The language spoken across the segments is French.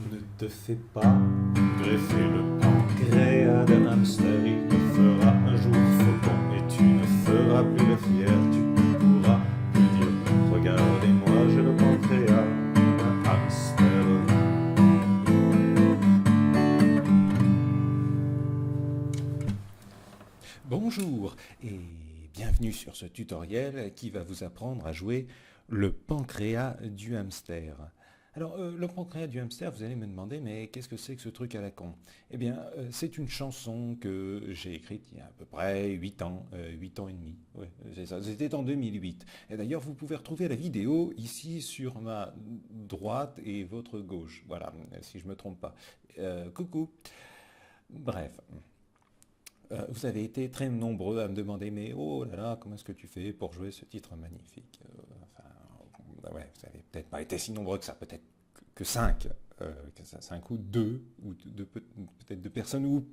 Ne te fais pas greffer le pancréas d'un hamster, il te fera un jour faucon et tu ne feras plus le fier, tu pourras plus dire regardez-moi, j'ai le pancréas d'un hamster. Bonjour et bienvenue sur ce tutoriel qui va vous apprendre à jouer le pancréas du hamster. Alors le pancréas du hamster, vous allez me demander mais qu'est-ce que c'est que ce truc à la con? Eh bien c'est une chanson que j'ai écrite il y a à peu près 8 ans, 8 ans et demi. Ouais, c'est ça, c'était en 2008. Et d'ailleurs vous pouvez retrouver la vidéo ici sur ma droite et votre gauche. Voilà, si je ne me trompe pas. Coucou. Bref. Vous avez été très nombreux à me demander mais oh là là, comment est-ce que tu fais pour jouer ce titre magnifique? Ouais, vous n'avez peut-être pas été si nombreux que ça, peut-être que 5, 5 ou 2, ou peut-être 2 personnes, ou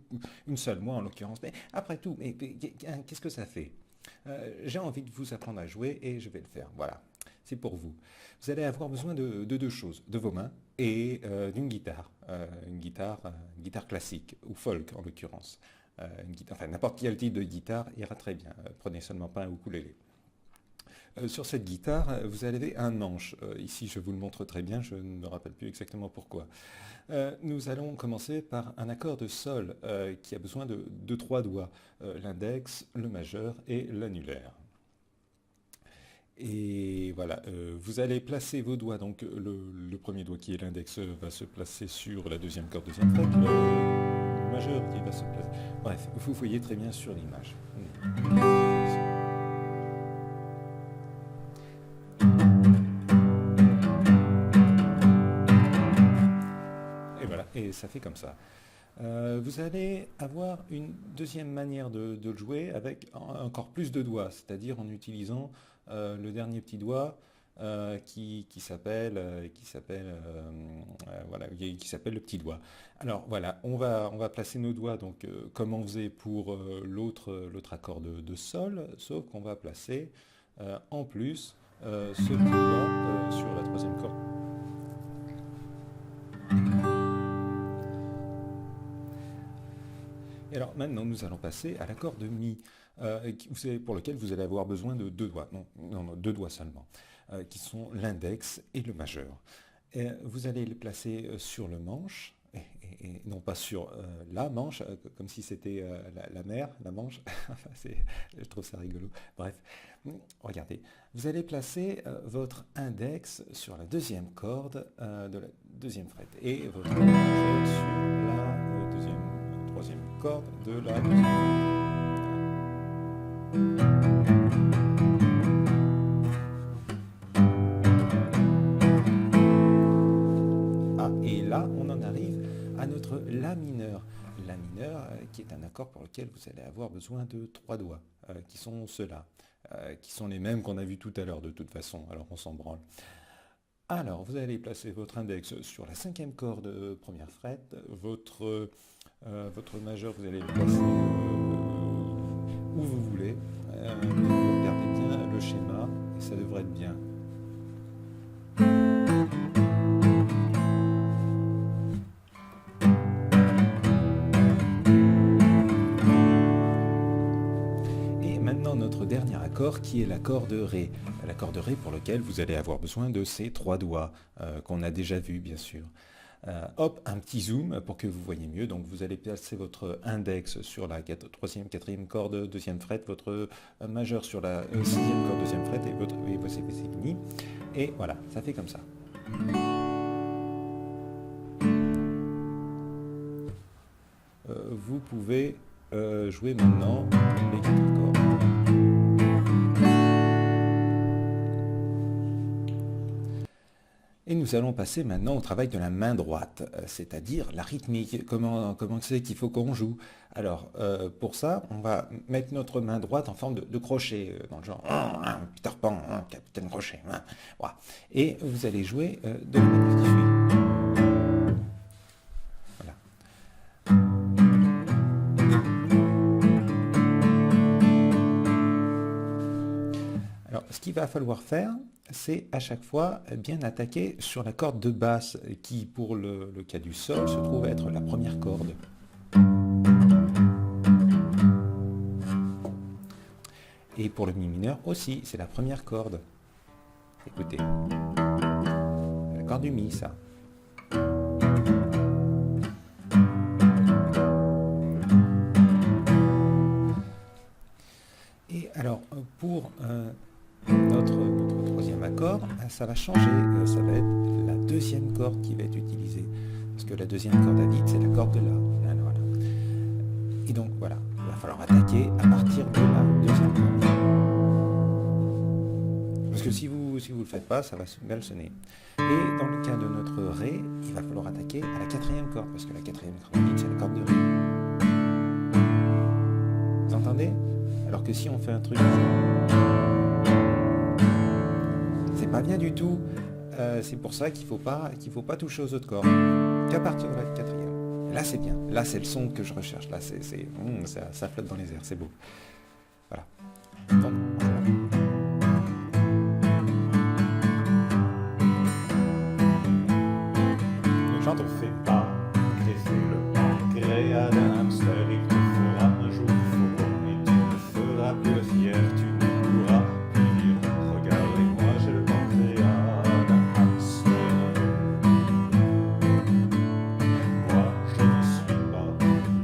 une seule, moi en l'occurrence. Mais après tout, qu'est-ce que ça fait? J'ai envie de vous apprendre à jouer et je vais le faire. Voilà, c'est pour vous. Vous allez avoir besoin de deux choses, de vos mains et d'une guitare, une guitare classique, ou folk en l'occurrence. Enfin n'importe quel type de guitare ira très bien, prenez seulement pas un ukulélé. Sur cette guitare, vous avez un manche. Ici, je vous le montre très bien, je ne me rappelle plus exactement pourquoi. Nous allons commencer par un accord de sol qui a besoin de 3 doigts, l'index, le majeur et l'annulaire. Et voilà, vous allez placer vos doigts, donc le premier doigt qui est l'index va se placer sur la deuxième corde, deuxième fret, le majeur qui va se placer. Bref, vous voyez très bien sur l'image. Et voilà, et ça fait comme ça. Vous allez avoir une deuxième manière de le jouer avec encore plus de doigts, c'est-à-dire en utilisant le dernier petit doigt qui s'appelle voilà, qui s'appelle le petit doigt. Alors voilà, on va placer nos doigts donc comme on faisait pour l'autre accord de sol, sauf qu'on va placer en plus ce petit doigt sur la troisième corde. Et alors maintenant, nous allons passer à l'accord de Mi, pour lequel vous allez avoir besoin de 2 doigts, non, 2 doigts seulement, qui sont l'index et le majeur. Et vous allez les placer sur le manche, et non pas sur la manche, comme si c'était la mer, la manche. Je trouve ça rigolo. Bref, regardez, vous allez placer votre index sur la deuxième corde de la deuxième fret, et votre majeur sur la troisième corde de la deuxième fret. Ah, et là, on en arrive à notre La mineur. La mineur, qui est un accord pour lequel vous allez avoir besoin de 3 doigts, qui sont ceux-là, qui sont les mêmes qu'on a vus tout à l'heure de toute façon, alors on s'en branle. Alors, vous allez placer votre index sur la cinquième corde première fret, votre majeur, vous allez le placer où vous voulez. Vous regardez bien le schéma et ça devrait être bien. Et maintenant notre dernier accord qui est l'accord de Ré. L'accord de Ré pour lequel vous allez avoir besoin de ces 3 doigts qu'on a déjà vus bien sûr. Hop, un petit zoom pour que vous voyez mieux. Donc vous allez placer votre index sur la troisième, quatrième corde, deuxième fret, votre majeur sur la sixième corde, deuxième fret, et c'est fini. Et voilà, ça fait comme ça. Vous pouvez jouer maintenant les 4 accords. Et nous allons passer maintenant au travail de la main droite, c'est-à-dire la rythmique. Comment c'est qu'il faut qu'on joue? Alors, pour ça, on va mettre notre main droite en forme de crochet, dans le genre Peter Pan, Capitaine Crochet. Voilà. Et vous allez jouer de la manière qui suit. Voilà. Alors, ce qui va falloir faire, c'est à chaque fois bien attaquer sur la corde de basse, qui pour le cas du sol se trouve être la première corde. Et pour le mi mineur aussi, c'est la première corde. Écoutez, la corde du mi, ça. Et alors, pour notre troisième accord, ça va changer, ça va être la deuxième corde qui va être utilisée. Parce que la deuxième corde à vide, c'est la corde de La. Voilà. Et donc, voilà, il va falloir attaquer à partir de la deuxième corde. Parce que si vous le faites pas, ça va mal sonner. Et dans le cas de notre Ré, il va falloir attaquer à la quatrième corde, parce que la quatrième corde à vide, c'est la corde de Ré. Vous entendez? Alors que si on fait un truc... c'est pas bien du tout. C'est pour ça qu'il faut pas toucher aux autres cordes. Qu'à partir de la quatrième. Là c'est bien. Là c'est le son que je recherche. Là ça flotte dans les airs. C'est beau. Voilà. Donc, le chant te fait pas graisser le pancréas d'un hamster. Il te fera un jour faux et tu ne feras plus le fier. Tu ne pourras plus dire regardez-moi, j'ai le pancréas d'un hamster. Moi, je ne suis pas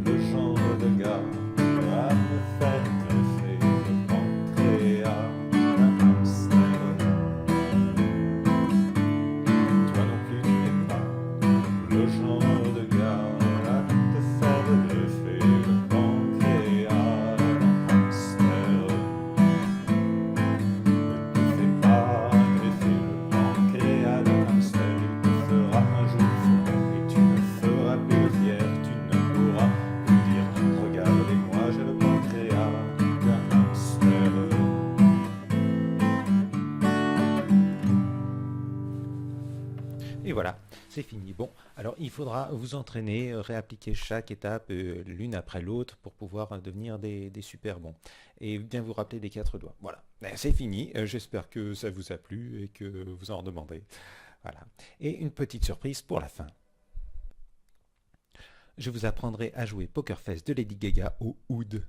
le genre de gars à me faire greffer le pancréas d'un hamster. Toi non plus, tu n'es pas le genre de gars à te faire greffer le pancréas d'un hamster. Ne te fais pas greffer le pancréas d'un hamster. Il te fera un jour faux et tu ne feras plus le fier. Tu ne pourras plus dire regardez-moi, j'ai le pancréas d'un hamster. et voilà, c'est fini. Bon, alors il faudra vous entraîner, réappliquer chaque étape l'une après l'autre pour pouvoir devenir des super bons. Et bien vous rappeler des 4 doigts. Voilà, c'est fini. J'espère que ça vous a plu et que vous en redemandez. Voilà. Et une petite surprise pour la fin. Je vous apprendrai à jouer Poker Face de Lady Gaga au oud.